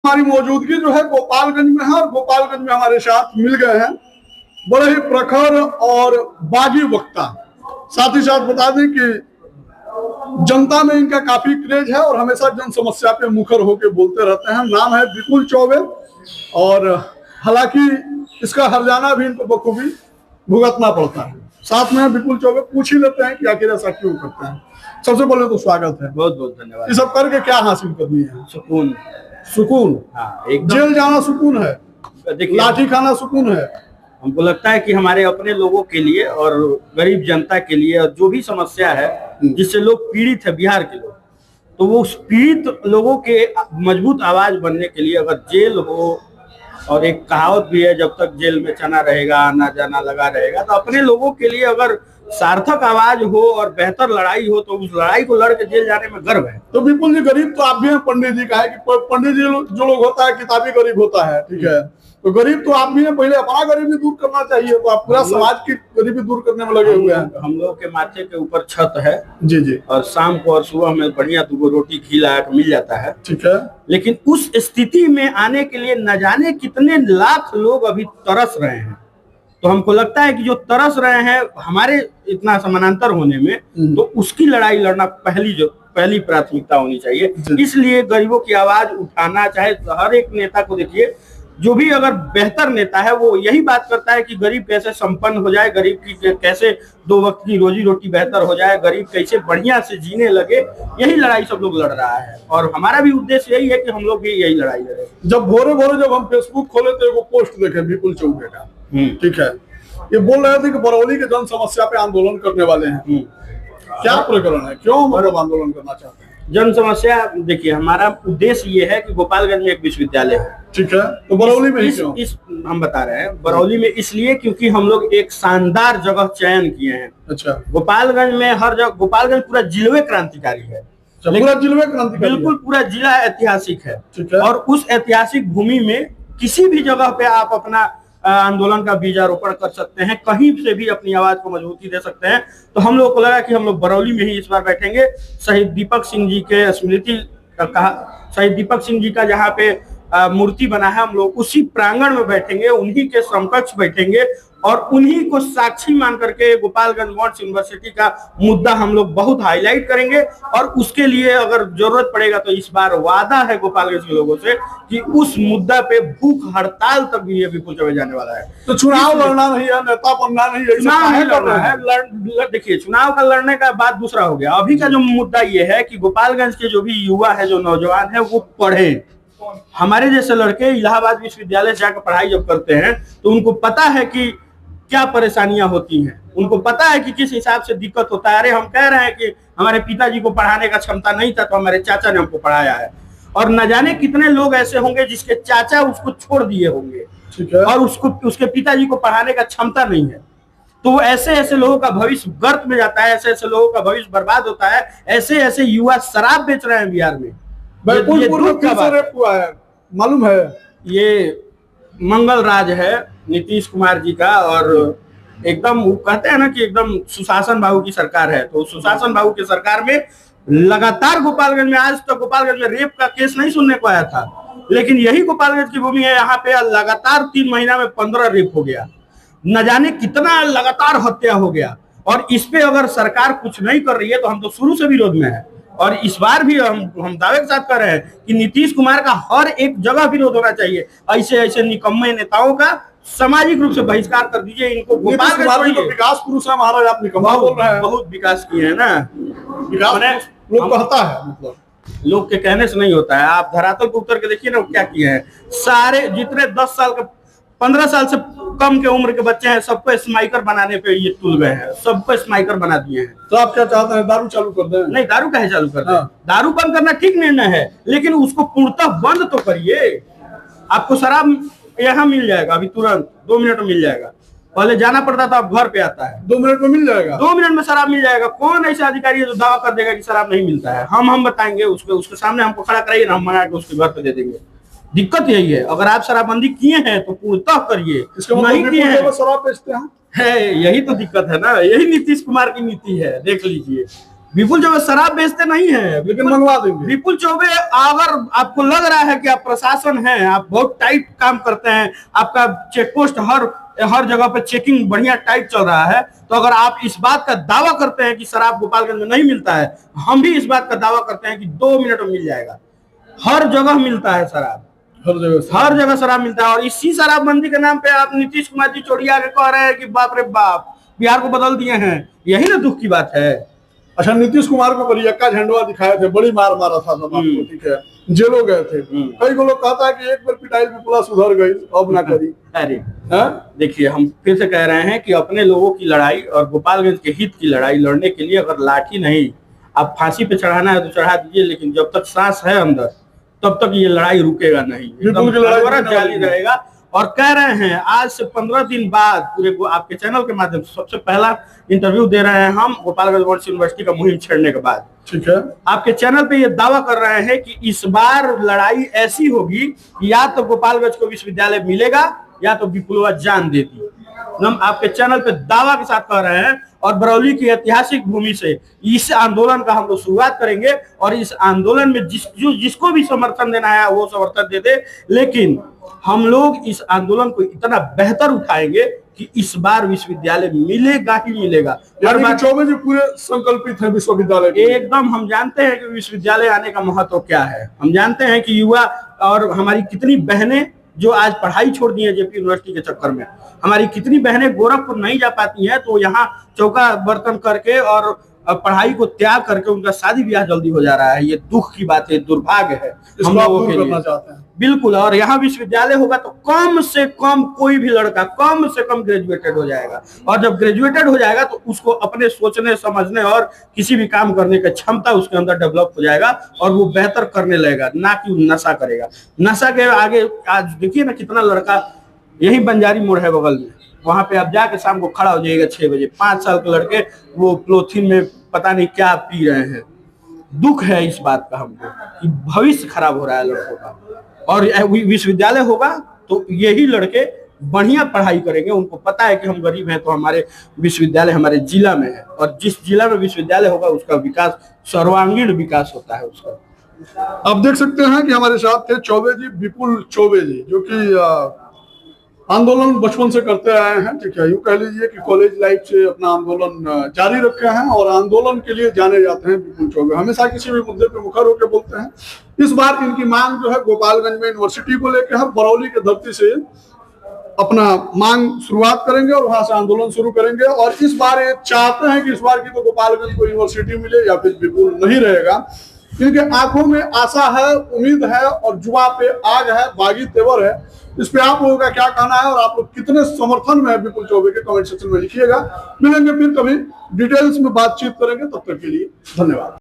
हमारी मौजूदगी जो है गोपालगंज में है और गोपालगंज में हमारे साथ मिल गए हैं बड़े ही प्रखर और बागी वक्ता। साथ ही साथ बता दें कि जनता में इनका काफी क्रेज है और हमेशा जन समस्या पे मुखर होकर बोलते रहते हैं। नाम है विपुल चौबे और हालांकि इसका हर्जाना भी इनको बखूबी भुगतना पड़ता है। साथ में विपुल चौबे, पूछ ही लेते हैं कि आखिर ऐसा क्यों करते हैं। सबसे पहले तो स्वागत है, बहुत बहुत धन्यवाद। ये सब करके क्या हासिल करनी है? सुकून। सुकून? हाँ, जेल जाना सुकून है, लाठी खाना सुकून है। हमको लगता है कि हमारे अपने लोगों के लिए और गरीब जनता के लिए और जो भी समस्या है जिससे लोग पीड़ित है, बिहार के लोग, तो वो उस पीड़ित लोगों के मजबूत आवाज बनने के लिए अगर जेल हो, और एक कहावत भी है, जब तक जेल में चना रहेगा आना जाना लगा रहेगा, तो अपने लोगों के लिए अगर सार्थक आवाज हो और बेहतर लड़ाई हो तो उस लड़ाई को लड़ के जेल जाने में गर्व है। तो विपुल जी, गरीब तो आप भी हैं, पंडित जी का है कि पंडित जी जो लोग होता है किताबी गरीब होता है, ठीक है, तो गरीब तो आप भी हैं। पहले अपना गरीबी दूर करना चाहिए, तो आप पूरा समाज की गरीबी दूर करने में लगे हुए हैं। हम लोग के माथे के ऊपर छत है जी जी, और शाम को और सुबह में बढ़िया तुमको रोटी खिला मिल जाता है, ठीक है। लेकिन उस स्थिति में आने के लिए न जाने कितने लाख लोग अभी तरस रहे हैं। तो हमको लगता है कि जो तरस रहे हैं हमारे इतना समानांतर होने में, तो उसकी लड़ाई लड़ना पहली प्राथमिकता होनी चाहिए। इसलिए गरीबों की आवाज उठाना, चाहे हर एक नेता को देखिए, जो भी अगर बेहतर नेता है वो यही बात करता है कि गरीब कैसे संपन्न हो जाए, गरीब की कैसे 2 वक्त की रोजी रोटी बेहतर हो जाए, गरीब कैसे बढ़िया से जीने लगे। यही लड़ाई सब लोग लड़ रहा है और हमारा भी उद्देश्य यही है कि हम लोग भी यही लड़ाई लड़े। जब भोरे भोरे जब हम फेसबुक खोले तो एक पोस्ट देखे विपुल चौबे का, ठीक है, ये बोल रहे थे कि बरौली के जन समस्या पे आंदोलन करने वाले हैं। क्या प्रकरण है, क्यों मतलब आंदोलन करना चाहते हैं? जन समस्या, देखिए हमारा उद्देश्य ये है कि गोपालगंज में एक विश्वविद्यालय है, ठीक है, तो बरौली में क्यों? हम बता रहे हैं बरौली में इसलिए क्योंकि हम लोग एक शानदार जगह चयन किए हैं। अच्छा, गोपालगंज में हर जगह, गोपालगंज पूरा जिले क्रांतिकारी है, पूरा जिले क्रांतिकारी, बिल्कुल पूरा जिला ऐतिहासिक है, ठीक है। और उस ऐतिहासिक भूमि में किसी भी जगह पे आप अपना आंदोलन का बीजारोपण कर सकते हैं, कहीं से भी अपनी आवाज को मजबूती दे सकते हैं। तो हम लोग को लगा कि हम लोग बरौली में ही इस बार बैठेंगे। शहीद दीपक सिंह जी के स्मृति शहीद दीपक सिंह जी का जहाँ पे मूर्ति बना है, हम लोग उसी प्रांगण में बैठेंगे, उन्हीं के समकक्ष बैठेंगे और उन्हीं को साक्षी मान करके गोपालगंज मॉडर्न यूनिवर्सिटी का मुद्दा हम लोग बहुत हाईलाइट करेंगे। और उसके लिए अगर जरूरत पड़ेगा तो इस बार वादा है गोपालगंज के लोगों से कि उस मुद्दा पे भूख हड़ताल तक भी ये विपुल चौबे जाने वाला है। तो चुनाव लड़ना नहीं है, नेता बनना नहीं है, चुनाव नहीं लड़ना है। देखिए, चुनाव का लड़ने का बात दूसरा हो गया। अभी का जो मुद्दा ये है कि गोपालगंज के जो भी युवा है, जो नौजवान है, वो पढ़े। हमारे जैसे लड़के इलाहाबाद विश्वविद्यालय जाकर पढ़ाई जब करते हैं तो उनको पता है कि क्या परेशानियां होती हैं, उनको पता है कि किस हिसाब से दिक्कत होता है। अरे हम कह रहे हैं कि हमारे पिताजी को पढ़ाने का क्षमता नहीं था तो हमारे चाचा ने हमको पढ़ाया है, और न जाने कितने लोग ऐसे होंगे जिसके चाचा उसको छोड़ दिए होंगे, ठीक है, और उसके पिताजी को पढ़ाने का क्षमता नहीं है। तो ऐसे ऐसे लोगों का भविष्य गर्त में जाता है, ऐसे ऐसे लोगों का भविष्य बर्बाद होता है। ऐसे ऐसे युवा शराब बेच रहे हैं बिहार में। हुआ है, मालूम है? ये मंगल राज है नीतीश कुमार जी का, और एकदम वो कहते हैं ना कि एकदम सुशासन बाबू की सरकार है। तो सुशासन बाबू की सरकार में लगातार गोपालगंज में, आज तक गोपालगंज में रेप का केस नहीं सुनने को आया था, लेकिन यही गोपालगंज की भूमि है, यहाँ पे लगातार 3 महीना में 15 रेप हो गया, न जाने कितना लगातार हत्या हो गया। और इस पे अगर सरकार कुछ नहीं कर रही है तो हम तो शुरू से विरोध में है, और इस बार भी हम दावे के साथ कर रहे हैं कि नीतीश कुमार का हर एक जगह विरोध होना चाहिए। ऐसे ऐसे निकम्मे नेताओं का सामाजिक रूप से बहिष्कार कर दीजिए। इनको गोपालगंज तो विकास पुरुष है महाराज, आप निकम्मा बोल रहे हैं। बहुत विकास किए हैं ना, विकास लोग कहता है, मतलब लोग के कहने से नहीं होता है। आप धरातल को उतर के देखिए ना क्या किए हैं। सारे जितने 10 साल के 15 साल से कम के उम्र के बच्चे हैं, सबको स्माइकर बनाने पे ये तुल गए हैं, सबको स्माइकर बना दिए हैं। तो आप क्या चाहते हैं, दारू चालू कर दें? नहीं, दारू काहे चालू कर दें? दारू बंद करना ठीक निर्णय है, लेकिन उसको पूर्णतः बंद तो करिए। आपको शराब यहाँ मिल जाएगा अभी तुरंत, 2 मिनट में मिल जाएगा। पहले जाना पड़ता था, अब घर पे आता है, 2 मिनट में मिल जाएगा। 2 मिनट में शराब मिल जाएगा। कौन ऐसा अधिकारी है जो दावा कर देगा कि शराब नहीं मिलता है? हम बताएंगे उसके सामने, हमको खड़ा कराइए ना, हम मंगा के उसके घर पे दे देंगे। दिक्कत यही है, अगर आप शराबबंदी किए हैं तो पूर्णतः करिए, नहीं किए हैं शराब बेचते हैं, यही तो दिक्कत है ना। यही नीतीश कुमार की नीति है, देख लीजिए। विपुल चौबे शराब बेचते नहीं है, लेकिन मंगवा देंगे। विपुल चौबे, अगर आपको लग रहा है कि आप प्रशासन हैं, आप बहुत टाइट काम करते हैं, आपका चेक पोस्ट हर जगह पे चेकिंग बढ़िया टाइट चल रहा है, तो अगर आप इस बात का दावा करते हैं कि शराब गोपालगंज में नहीं मिलता है, हम भी इस बात का दावा करते हैं कि 2 मिनट में मिल जाएगा। हर जगह मिलता है शराब, हर जगह शराब मिलता है। और इसी शराबबंदी के नाम पे आप नीतीश कुमार जी चोरिया के कह रहे हैं कि बाप रे बाप बिहार को बदल दिए हैं। यही ना दुख की बात है। अच्छा, नीतीश कुमार को परियक्का झंडवा दिखाए थे, बड़ी मार मारा था सब आपको, ठीक है, जेलों गए थे। कई लोग कहता है कि एक बार पिटाई में पूरा सुधर गई, अब ना करी। अरे देखिए, हम फिर से कह रहे हैं कि अपने लोगों की लड़ाई और गोपालगंज के हित की लड़ाई लड़ने के लिए अगर लाठी नहीं, आप फांसी पे चढ़ाना है तो चढ़ा दीजिए, लेकिन जब तक सांस है अंदर तब तक ये लड़ाई रुकेगा नहीं, एकदम जारी रहेगा। और कह रहे हैं आज से 15 दिन बाद पूरे आपके चैनल के माध्यम से सबसे पहला इंटरव्यू दे रहे हैं हम गोपालगंज वर्ल्ड यूनिवर्सिटी का मुहिम छेड़ने के बाद। ठीक है, आपके चैनल पे ये दावा कर रहे हैं कि इस बार लड़ाई ऐसी होगी कि या तो गोपालगंज को विश्वविद्यालय मिलेगा या तो विपुलवा जान देती। हम आपके चैनल पे दावा के साथ कह रहे हैं, और बरौली की ऐतिहासिक भूमि से इस आंदोलन का हम लोग शुरुआत करेंगे, और इस आंदोलन में जिसको भी समर्थन देना है वो समर्थन दे दे, लेकिन हम लोग इस आंदोलन को इतना बेहतर उठाएंगे कि इस बार विश्वविद्यालय मिलेगा ही मिलेगा। हर बार चौबे जी पूरे संकल्पित है विश्वविद्यालय, एकदम। हम जानते हैं कि विश्वविद्यालय आने का महत्व क्या है, हम जानते हैं कि युवा और हमारी कितनी बहनें जो आज पढ़ाई छोड़ दी है जेपी यूनिवर्सिटी के चक्कर में, हमारी कितनी बहनें गोरखपुर नहीं जा पाती हैं, तो यहाँ चौका बर्तन करके और पढ़ाई को त्याग करके उनका शादी ब्याह जल्दी हो जा रहा है। ये दुख की बात है, दुर्भाग्य है हम लोगों के लिए। चाहते हैं बिल्कुल। और यहाँ विश्वविद्यालय होगा तो कम से कम कोई भी लड़का कम से कम ग्रेजुएटेड हो जाएगा, और जब ग्रेजुएटेड हो जाएगा तो उसको अपने सोचने समझने और किसी भी काम करने की क्षमता उसके अंदर डेवलप हो जाएगा, और वो बेहतर करने लगेगा, ना कि नशा करेगा। नशा के आगे आज देखिए ना कितना लड़का, यही बंजारी मोड़ है बगल में, वहां पे आप जाके शाम को खड़ा हो जाइएगा 6 बजे, 5 साल के लड़के वो प्लोथिन में पता नहीं क्या पी रहे हैं। दुख है इस बात का हमको कि भविष्य खराब हो रहा है लड़कों का। और विश्वविद्यालय होगा तो यही लड़के बढ़िया पढ़ाई करेंगे, उनको पता है कि हम गरीब हैं तो हमारे विश्वविद्यालय हमारे जिला में है, और जिस जिला में विश्वविद्यालय होगा उसका विकास, सर्वांगीण विकास होता है उसका। आप देख सकते हैं कि हमारे साथ थे चौबे जी, विपुल चौबे जी, जो कि आंदोलन बचपन से करते आए हैं, ठीक है, यूं कह लीजिए कि कॉलेज लाइफ से अपना आंदोलन जारी रखे हैं, और आंदोलन के लिए जाने जाते हैं विपुल चौबे। हमेशा किसी भी मुद्दे पे मुखर होकर बोलते हैं। इस बार इनकी मांग जो है गोपालगंज में यूनिवर्सिटी को लेकर है, बरौली के धरती से अपना मांग शुरुआत करेंगे और वहां से आंदोलन शुरू करेंगे। और इस बार ये चाहते हैं कि इस बार की तो गोपालगंज को यूनिवर्सिटी मिले या फिर विपुल नहीं रहेगा। इनके आंखों में आशा है, उम्मीद है, और जुआ पे आग है, बागी तेवर है। इस पे आप लोगों का क्या कहना है, और आप लोग कितने समर्थन में है विपुल चौबे के, कमेंट सेक्शन में लिखिएगा। मिलेंगे फिर कभी डिटेल्स में बातचीत करेंगे, तब तक के लिए धन्यवाद।